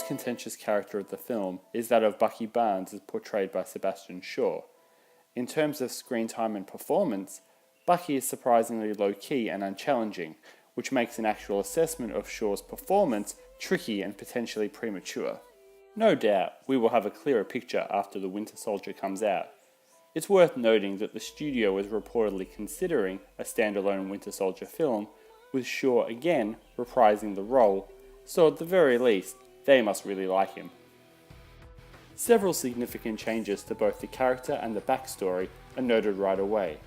most contentious character of the film is that of Bucky Barnes as portrayed by Sebastian Shaw. In terms of screen time and performance, Bucky is surprisingly low-key and unchallenging, which makes an actual assessment of Shaw's performance tricky and potentially premature. No doubt, we will have a clearer picture after The Winter Soldier comes out. It's worth noting that the studio is reportedly considering a standalone Winter Soldier film, with Shaw again reprising the role, so at the very least, they must really like him. Several significant changes to both the character and the backstory are noted right away.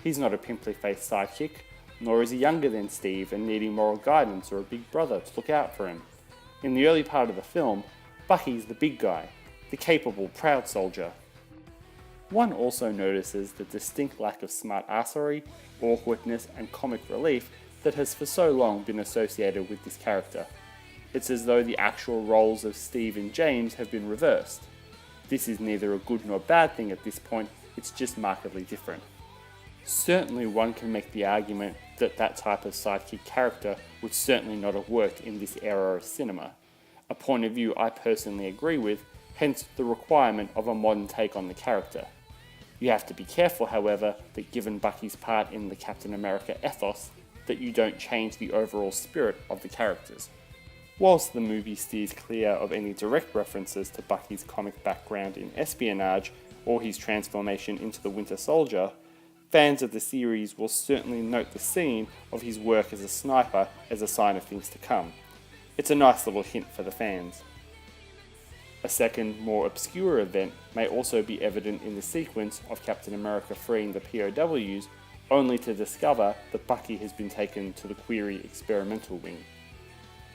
He's not a pimply-faced sidekick, nor is he younger than Steve and needing moral guidance or a big brother to look out for him. In the early part of the film, Bucky's the big guy, the capable, proud soldier. One also notices the distinct lack of smart assery, awkwardness, and comic relief that has for so long been associated with this character. It's as though the actual roles of Steve and James have been reversed. This is neither a good nor bad thing at this point, it's just markedly different. Certainly one can make the argument that that type of sidekick character would certainly not have worked in this era of cinema, a point of view I personally agree with, hence the requirement of a modern take on the character. You have to be careful, however, that given Bucky's part in the Captain America ethos, that you don't change the overall spirit of the characters. Whilst the movie steers clear of any direct references to Bucky's comic background in espionage or his transformation into the Winter Soldier, fans of the series will certainly note the scene of his work as a sniper as a sign of things to come. It's a nice little hint for the fans. A second, more obscure event may also be evident in the sequence of Captain America freeing the POWs, only to discover that Bucky has been taken to the Query experimental wing.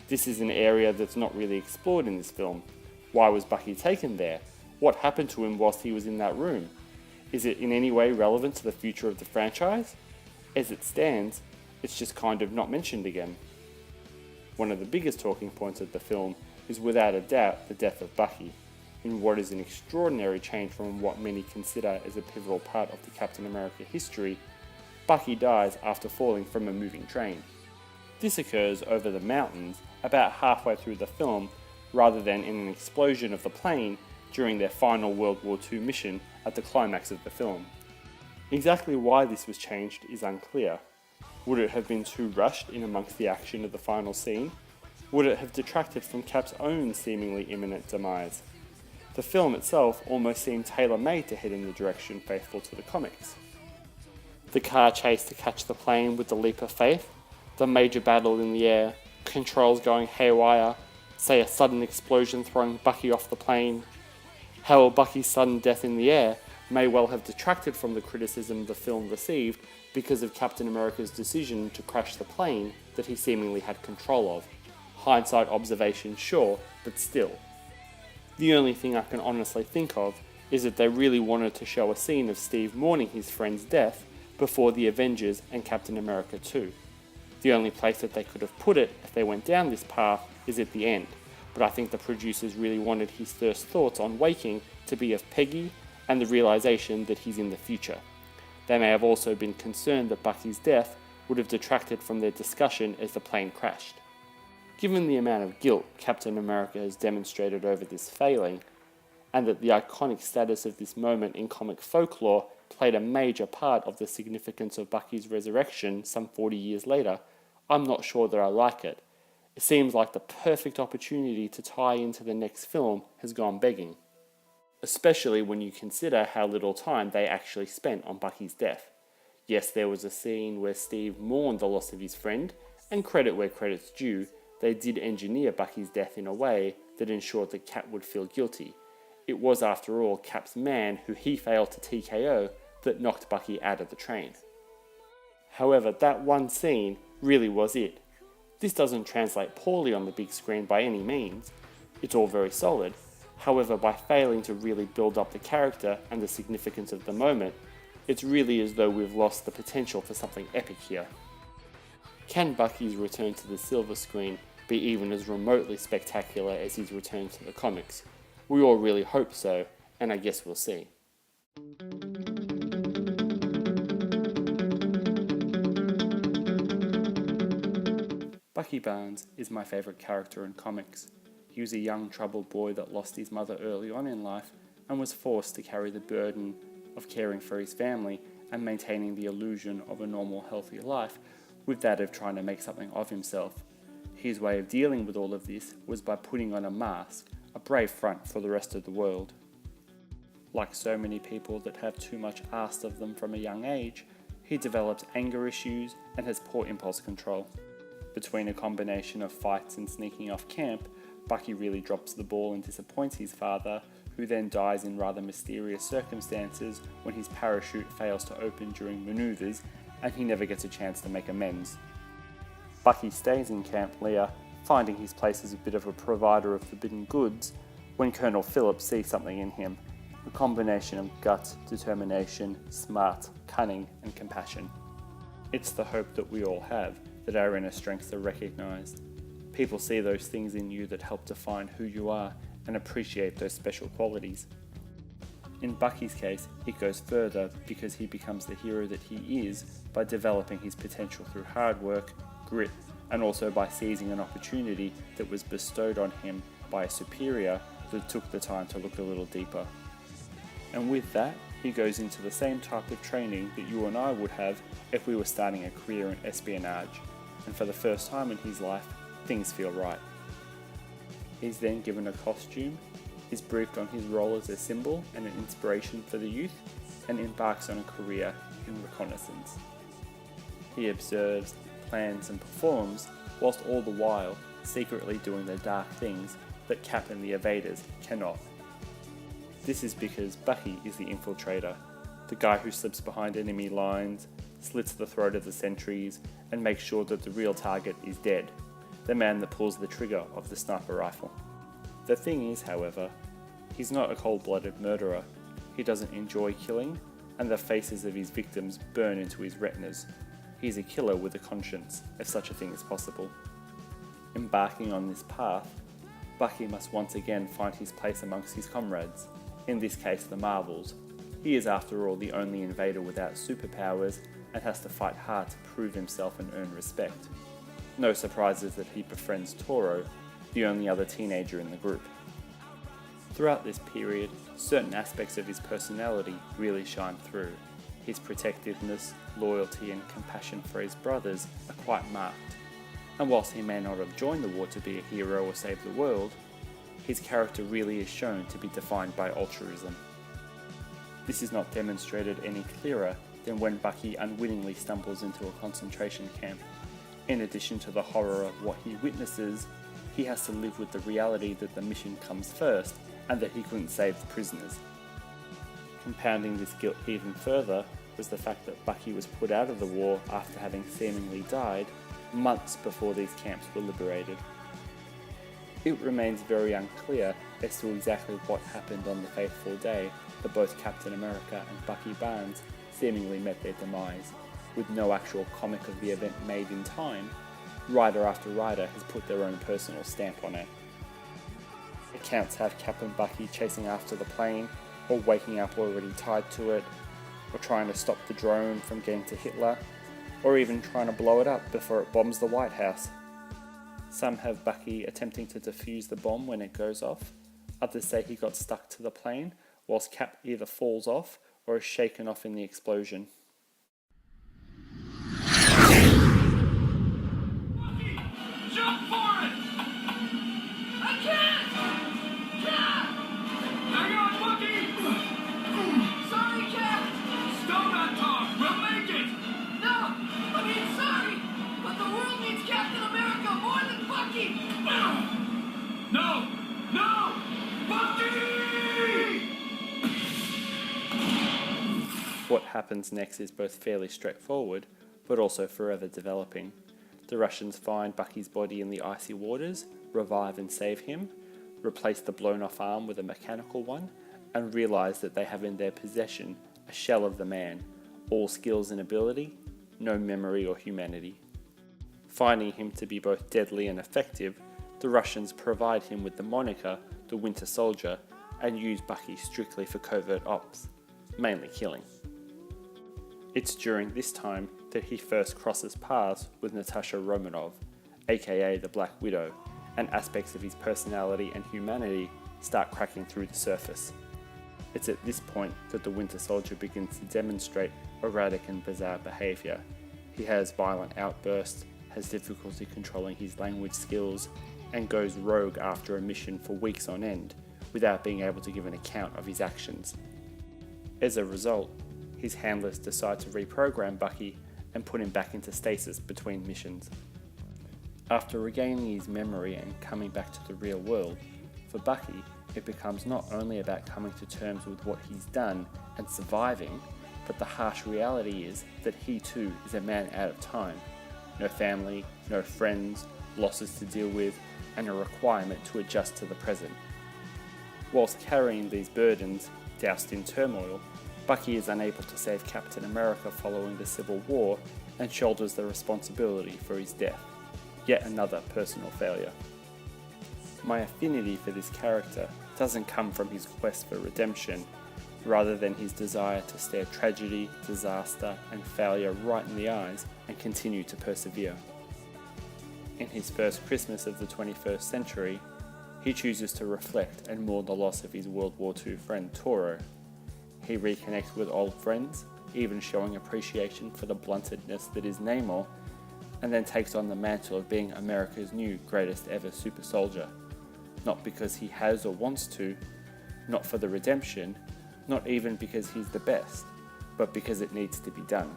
This is an area that's not really explored in this film. Why was Bucky taken there? What happened to him whilst he was in that room? Is it in any way relevant to the future of the franchise? As it stands, it's just kind of not mentioned again. One of the biggest talking points of the film is without a doubt the death of Bucky, in what is an extraordinary change from what many consider as a pivotal part of the Captain America history. Bucky dies after falling from a moving train. This occurs over the mountains about halfway through the film, rather than in an explosion of the plane during their final World War II mission at the climax of the film. Exactly why this was changed is unclear. Would it have been too rushed in amongst the action of the final scene? Would it have detracted from Cap's own seemingly imminent demise? The film itself almost seemed tailor-made to head in the direction faithful to the comics. The car chase to catch the plane with the leap of faith, the major battle in the air, controls going haywire, say a sudden explosion throwing Bucky off the plane. How Bucky's sudden death in the air may well have detracted from the criticism the film received because of Captain America's decision to crash the plane that he seemingly had control of. Hindsight observation, sure, but still. The only thing I can honestly think of is that they really wanted to show a scene of Steve mourning his friend's death before the Avengers and Captain America 2. The only place that they could have put it if they went down this path is at the end, but I think the producers really wanted his first thoughts on waking to be of Peggy and the realization that he's in the future. They may have also been concerned that Bucky's death would have detracted from their discussion as the plane crashed. Given the amount of guilt Captain America has demonstrated over this failing, and that the iconic status of this moment in comic folklore played a major part of the significance of Bucky's resurrection some 40 years later, I'm not sure that I like it. It seems like the perfect opportunity to tie into the next film has gone begging. Especially when you consider how little time they actually spent on Bucky's death. Yes, there was a scene where Steve mourned the loss of his friend, and credit where credit's due, they did engineer Bucky's death in a way that ensured that Cap would feel guilty. It was, after all, Cap's man who he failed to TKO that knocked Bucky out of the train. However, that one scene really was it. This doesn't translate poorly on the big screen by any means. It's all very solid. However, by failing to really build up the character and the significance of the moment, it's really as though we've lost the potential for something epic here. Can Bucky's return to the silver screen be even as remotely spectacular as his return to the comics? We all really hope so, and I guess we'll see. Bucky Barnes is my favourite character in comics. He was a young troubled boy that lost his mother early on in life and was forced to carry the burden of caring for his family and maintaining the illusion of a normal, healthy life with that of trying to make something of himself. His way of dealing with all of this was by putting on a mask, a brave front for the rest of the world. Like so many people that have too much asked of them from a young age, he develops anger issues and has poor impulse control. Between a combination of fights and sneaking off camp, Bucky really drops the ball and disappoints his father, who then dies in rather mysterious circumstances when his parachute fails to open during maneuvers and he never gets a chance to make amends. Bucky stays in Camp Lear, finding his place as a bit of a provider of forbidden goods, when Colonel Phillips sees something in him, a combination of gut, determination, smart, cunning, and compassion. It's the hope that we all have, that our inner strengths are recognised. People see those things in you that help define who you are and appreciate those special qualities. In Bucky's case, it goes further because he becomes the hero that he is by developing his potential through hard work, grit, and also by seizing an opportunity that was bestowed on him by a superior that took the time to look a little deeper. And with that, he goes into the same type of training that you and I would have if we were starting a career in espionage, and for the first time in his life, things feel right. He's then given a costume, is briefed on his role as a symbol and an inspiration for the youth, and embarks on a career in reconnaissance. He observes, plans and performs, whilst all the while secretly doing the dark things that Cap and the Evaders cannot. This is because Bucky is the infiltrator, the guy who slips behind enemy lines, slits the throat of the sentries, and makes sure that the real target is dead, the man that pulls the trigger of the sniper rifle. The thing is, however, he's not a cold-blooded murderer. He doesn't enjoy killing, and the faces of his victims burn into his retinas. He's a killer with a conscience, if such a thing is possible. Embarking on this path, Bucky must once again find his place amongst his comrades, in this case the Marvels. He is after all the only invader without superpowers and has to fight hard to prove himself and earn respect. No surprises that he befriends Toro, the only other teenager in the group. Throughout this period, certain aspects of his personality really shine through. His protectiveness, loyalty and compassion for his brothers are quite marked. And whilst he may not have joined the war to be a hero or save the world, his character really is shown to be defined by altruism. This is not demonstrated any clearer than when Bucky unwittingly stumbles into a concentration camp. In addition to the horror of what he witnesses, he has to live with the reality that the mission comes first and that he couldn't save the prisoners. Compounding this guilt even further was the fact that Bucky was put out of the war after having seemingly died months before these camps were liberated. It remains very unclear as to exactly what happened on the fateful day that both Captain America and Bucky Barnes seemingly met their demise. With no actual comic of the event made in time, writer after writer has put their own personal stamp on it. Accounts have Cap and Bucky chasing after the plane, or waking up already tied to it, or trying to stop the drone from getting to Hitler, or even trying to blow it up before it bombs the White House. Some have Bucky attempting to defuse the bomb when it goes off, others say he got stuck to the plane, whilst Cap either falls off or is shaken off in the explosion. Jump for it! I can't! Hang on, Bucky! Sorry, Cap! Stop that talk! We'll make it! Sorry! But the world needs Captain America more than Bucky! No! Bucky! What happens next is both fairly straightforward, but also forever developing. The Russians find Bucky's body in the icy waters, revive and save him, replace the blown-off arm with a mechanical one, and realize that they have in their possession a shell of the man, all skills and ability, no memory or humanity. Finding him to be both deadly and effective, the Russians provide him with the moniker the Winter Soldier and use Bucky strictly for covert ops, mainly killing. It's during this time that he first crosses paths with Natasha Romanov, aka the Black Widow, and aspects of his personality and humanity start cracking through the surface. It's at this point that the Winter Soldier begins to demonstrate erratic and bizarre behaviour. He has violent outbursts, has difficulty controlling his language skills, and goes rogue after a mission for weeks on end without being able to give an account of his actions. As a result, his handlers decide to reprogram Bucky and put him back into stasis between missions. After regaining his memory and coming back to the real world, for Bucky, it becomes not only about coming to terms with what he's done and surviving, but the harsh reality is that he too is a man out of time. No family, no friends, losses to deal with, and a requirement to adjust to the present. Whilst carrying these burdens, doused in turmoil, Bucky is unable to save Captain America following the Civil War and shoulders the responsibility for his death. Yet another personal failure. My affinity for this character doesn't come from his quest for redemption, rather than his desire to stare tragedy, disaster, and failure right in the eyes and continue to persevere. In his first Christmas of the 21st century, he chooses to reflect and mourn the loss of his World War II friend Toro. He reconnects with old friends, even showing appreciation for the bluntedness that is Namor, and then takes on the mantle of being America's new greatest ever super soldier. Not because he has or wants to, not for the redemption, not even because he's the best, but because it needs to be done.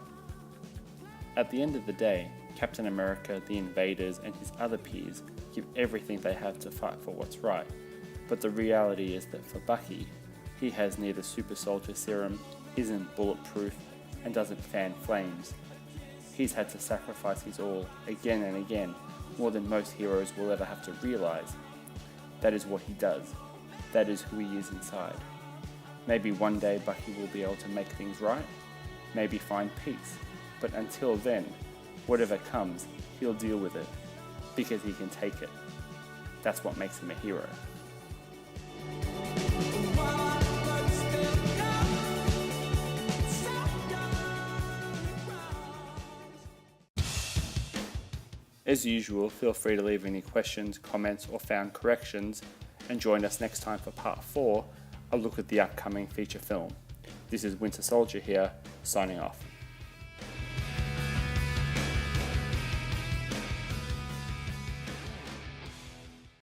At the end of the day, Captain America, the invaders, and his other peers give everything they have to fight for what's right, but the reality is that for Bucky, he has neither super soldier serum, isn't bulletproof, and doesn't fan flames. He's had to sacrifice his all again and again, more than most heroes will ever have to realize. That is what he does. That is who he is inside. Maybe one day Bucky will be able to make things right, maybe find peace, but until then, whatever comes, he'll deal with it, because he can take it. That's what makes him a hero. As usual, feel free to leave any questions, comments, or found corrections, and join us next time for part 4, a look at the upcoming feature film. This is Winter Soldier here, signing off.